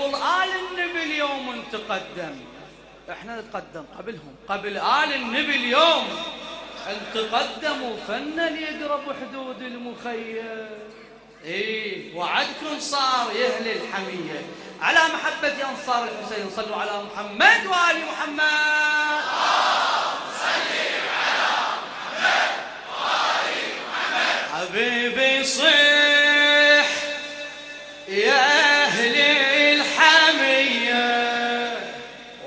قبل آل النبي اليوم تقدم، احنا نتقدم قبلهم، قبل آل النبي اليوم تقدموا فنا يقرب حدود المخيم. ايه وعدكم صار يا اهل الحميه على محبه انصار الحسين. صلوا على محمد وآل محمد. حبيبي صيح يا أهل الحمية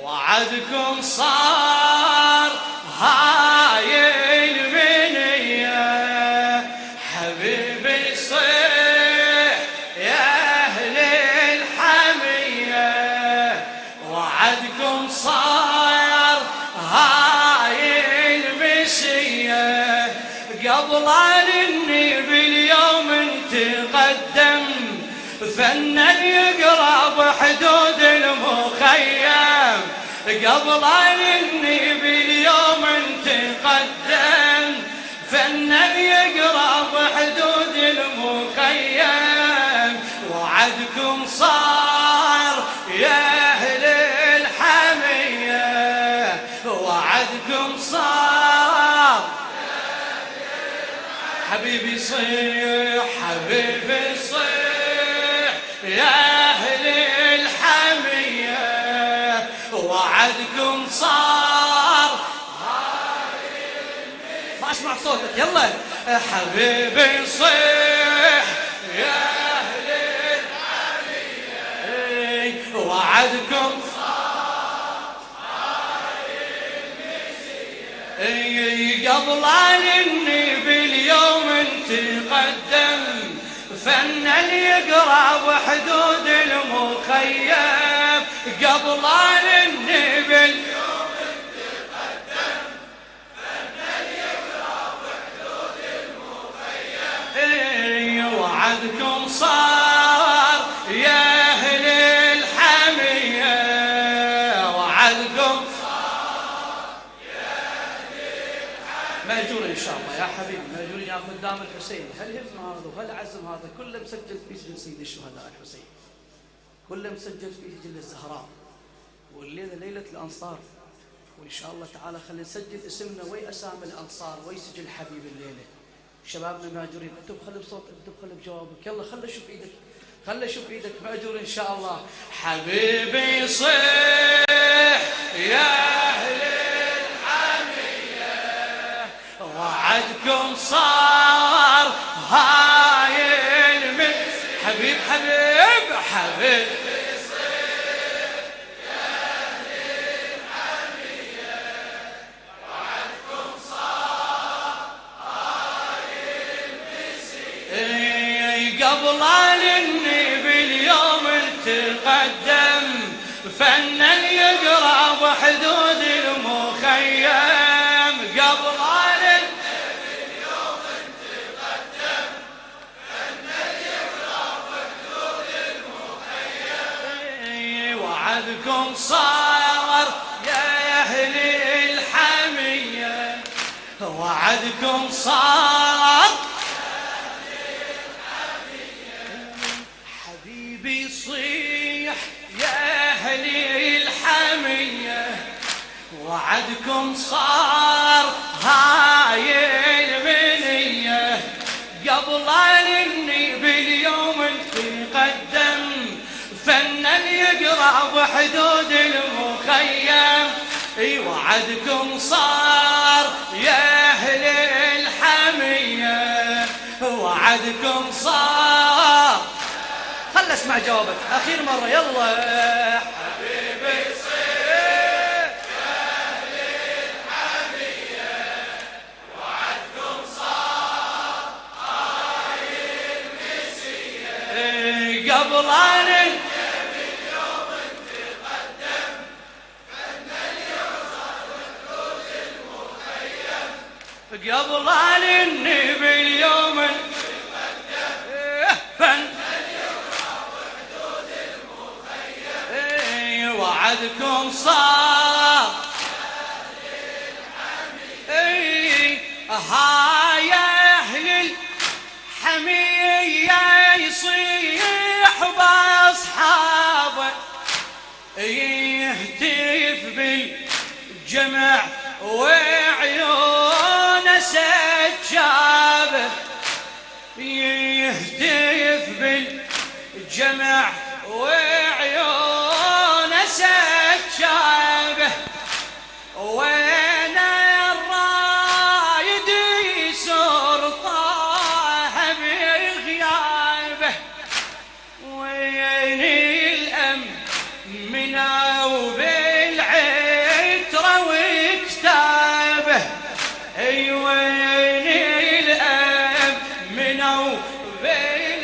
وعدكم صار هاي المنية. حبيبي صيح يا أهل الحمية وعدكم صار هاي المشية. قبل باليوم تقدم فنا يقرب حدود المخيم. قبل اني باليوم تقدم فنا يقرب حدود المخيم. وعدكم صار يا اهل الحميه وعدكم صار. حبيبي صيح حبيبي صيح يا أهل الحمية وعدكم صار. ما أسمع صوتك يلا. حبيبي صيح يا أهل الحمية وعدكم قبل اني باليوم تقدم فنا يقرب حدود المخيم. قبل اني باليوم تقدم فنا يقرب حدود المخيم. وعدكم صار يا اهل الحميه وعدكم ماجور ان شاء الله يا حبيبي. ماجورين يا خدام الحسين. هالهم هذا وهالعزم هذا كله مسجل في سجل سيد الشهداء الحسين، كله مسجل في سجل الزهراء. والليله ليله الانصار وان شاء الله تعالى خلينا نسجل اسمنا ويا اسامي الانصار ويسجل حبيب الليله. شبابنا ماجورين. اكتب خلي بصوتك اكتب خلي بجوابك يلا خلي اشوف ايدك خلي اشوف ايدك. ماجور ان شاء الله. حبيبي صيح يا اهل وعدكم صار هاي المن. حبيب حبيب حبيب صيح يا أهل الحمية وعدكم صار هاي المسية. قبل اني باليوم تقدم فنا يقرب حدود المخيم. قبل وعدكم صار يا أهل الحمية وعدكم صار حبيبي صيح يا أهل الحمية وعدكم صار هاي المنية. قبل اني باليوم تقدم فنا يقرب حدود المخيم. وعدكم صار يا أهل الحمية وعدكم صار. خل اسمع جوابك اخير مرة يلا. حبيبي صيح يا أهل الحمية وعدكم صار هاي المسية. قبل اني قبل اني باليوم فن وعدكم صار ها يا اهل الحمية يصيح باصحابه بالجمع وعيونه سجابه، يهتف بالجمع وعيونه سجابه، وين الرايد يسر طه بغيابه، وين الأمن وبالعترة وكتابه، اي وين الأمن وبالعترة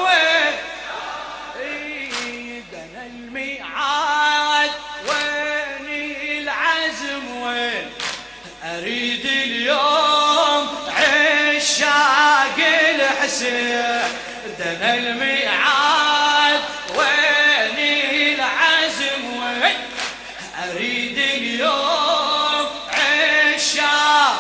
وكتابه، دنا الميعاد وين العزم، وين اريد اليوم عشاق الحسين، دنا الميعاد وين العزم، وين اريد اليوم عشاق،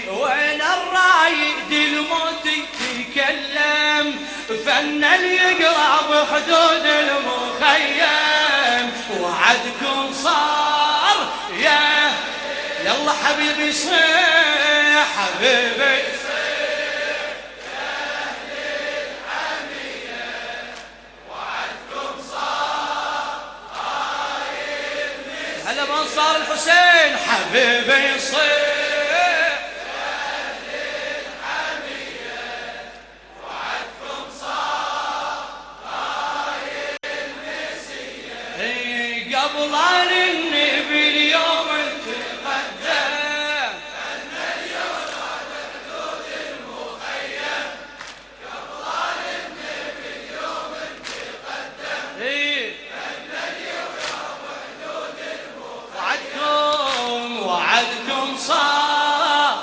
وين الرايد الموت يتكلم، فن يقرا بحدود المخيم، وعدكم صار يلا حبيبي صيح حبيبي صيح يا أهل الحمية، وعدكم صار قايم هلا بأنصار الحسين حبيبي صيح يا أهل الحمية، وعدكم صار قايم مسية، قبل النبي اليوم وعدكم صار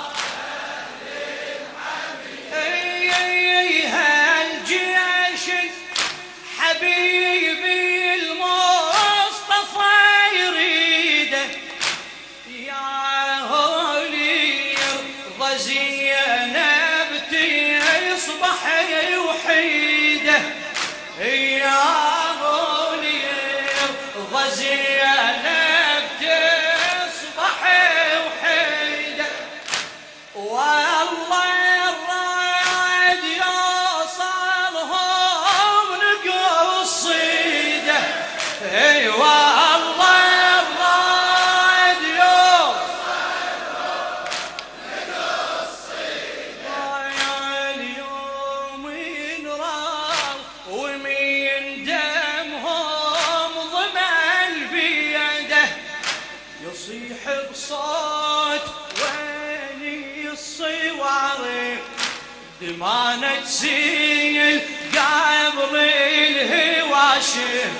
هالجيش حبيبي المصطفى يريده، يا هولي يرضى زينب تصبح وحيده، يا هولي يرضى زينب تصبح وحيده، والله الراد يوصلهم نقصيده، اي والله الراد يوصلهم نقصيده، اليوم ينرى ومين دمهم ضمن بيده، يصيح بصوت وين الصواريخ، دمانة تسيل قبل الهواشم،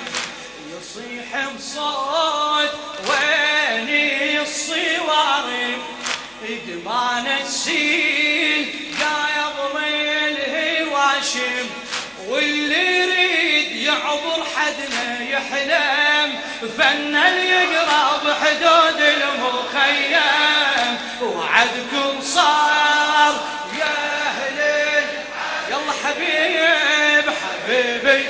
يصيح بصوت وين الصواريخ، دمانة تسيل قبل الهواشم، واللي يريد يعبر حدنا يحلم، فن يقرا بحدود المخيم، وعدكم صار يا اهل يلا حبيب حبيبي يا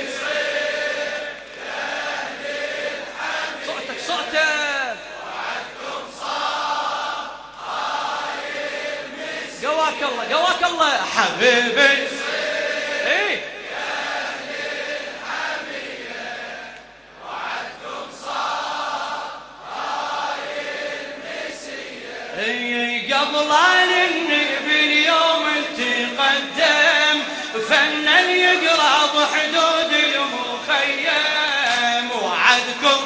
اهل الحمية، صوتك صوتك، وعدكم صار قايم مسير، قواك الله قواك الله حبيبي ايه قبل النبي اليوم تقدم، فن يقرا بحدود المخيم، وعدكم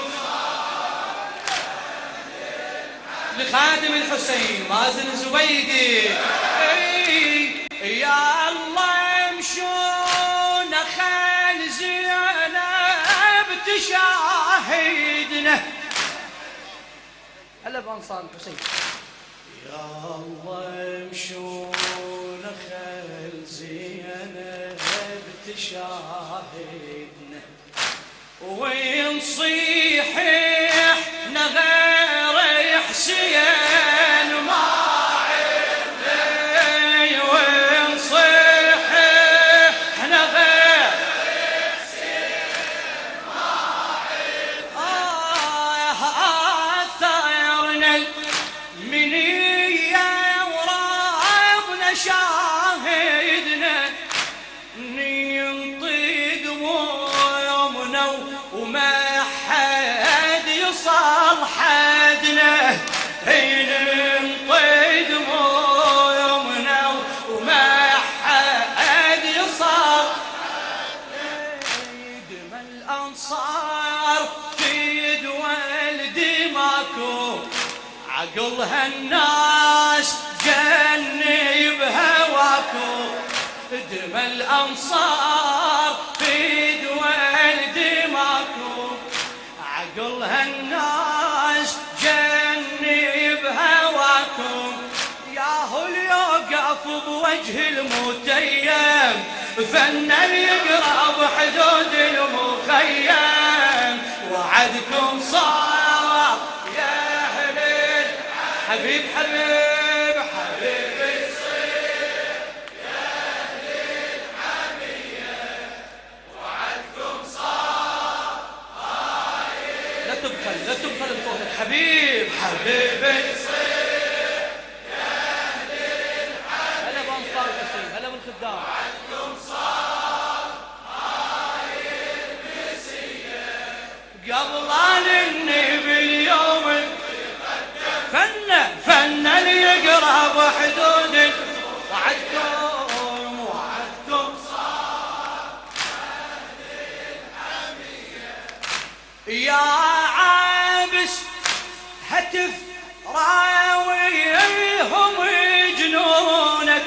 لخادم الحسين مازن زبيدي، يا الله يمشون خال زينب تشاهدنا، هلا بأنصار الحسين، يا الله يمشون خل زينب تشاهدنا، ونصيح احنا غير حسين ما عندنا، ونصيح احنا غير حسين ما عندنا، عقلها الناس جني بهواكم دم الأنصار في دول دماكم عقلها الناس جني بهواكم ياهو اليوقف بوجه المتيم فن يقرأ بحدود المخيم وعدكم صار يا أهل حبيب حبيب حبيب يصير يا أهل الحمية وعدكم صار لا تبخل بصوتك حبيب حبيب يصير يا أهل الحمية هلا بأنصار الحسين هلا بالخدام وعدكم صار قبل النبي اليوم فن يقرأ بحدود وعدكم صار أهل الحمية يا عابس هتف راويهم جنونك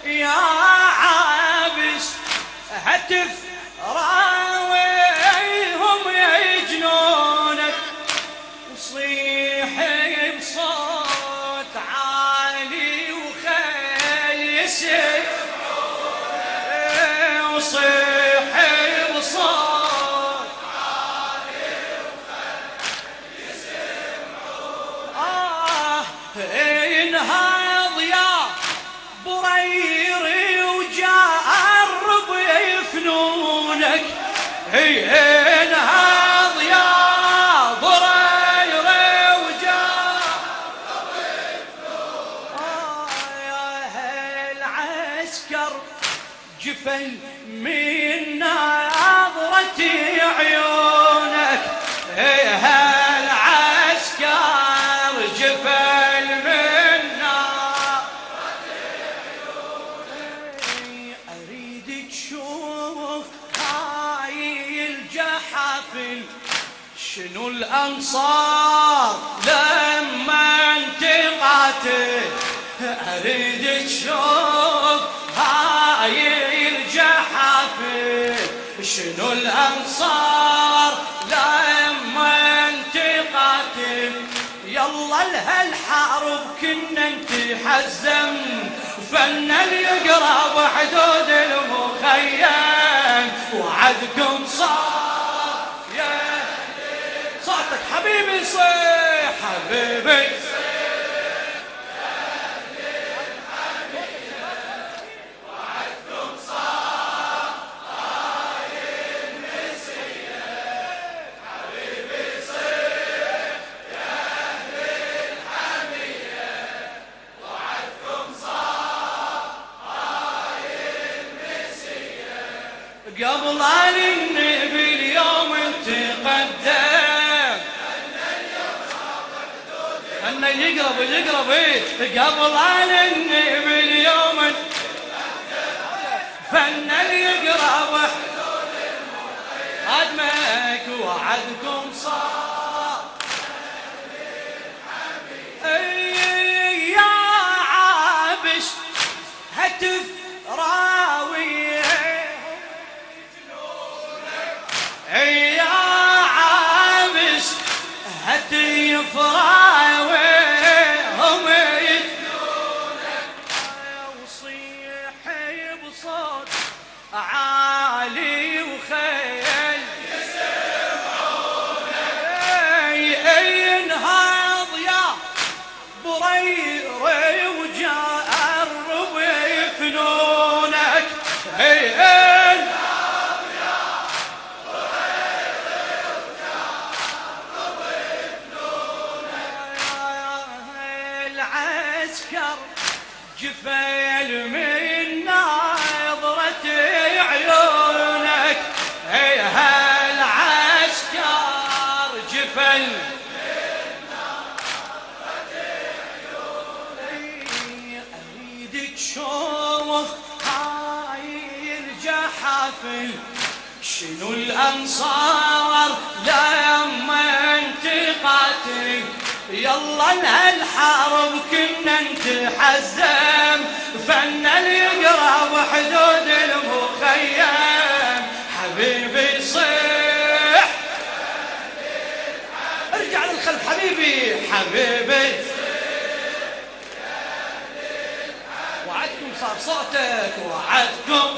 يا عابس هتف راويهم يجنونك وصيح بصوت عالي وخيل يسمعونك وصيح بصوت عالي وخيل يسمعونك انهض يا بريري وجرب يفنونك انهض يا بريري وجرب يفنونك يا هالعسكر جفل من نظرة عيونك هالعسكر جفل من نظرة عيونك أريد تشوف هاي الجحافل شنو الأنصار لما انت قاتل أريد تشوف هاي الجحافل شنو الأنصار لما انت قاتل يلا لهالحرب كنا نتحزم فن يقرأ بحدود المخيم وعدكم صار يا صوتك حبيبي صيح حبيبي قبل النبي اليوم تقدم أن يقرب قبل النبي اليوم فن يقرب خدمك وعدكم صار يا عابس هتف راوي يا عابس هتف راويهم يتلونك وصيح بصوت عالي وخيل يسمعونك انهض يا بريري وجرب يفنونك العسكر جفيل من نظرة عيونك هالعسكر جفل من نظرة عيونك أريد تشوف هاي الجحافل شنو الأنصار لما انت قاتل يلا لهالحرب كنا نتحزم، فن يقرا بحدود المخيم. حبيبي صيح ارجع للخلف حبيبي، حبيبي وعدكم صار صوتك، وعدكم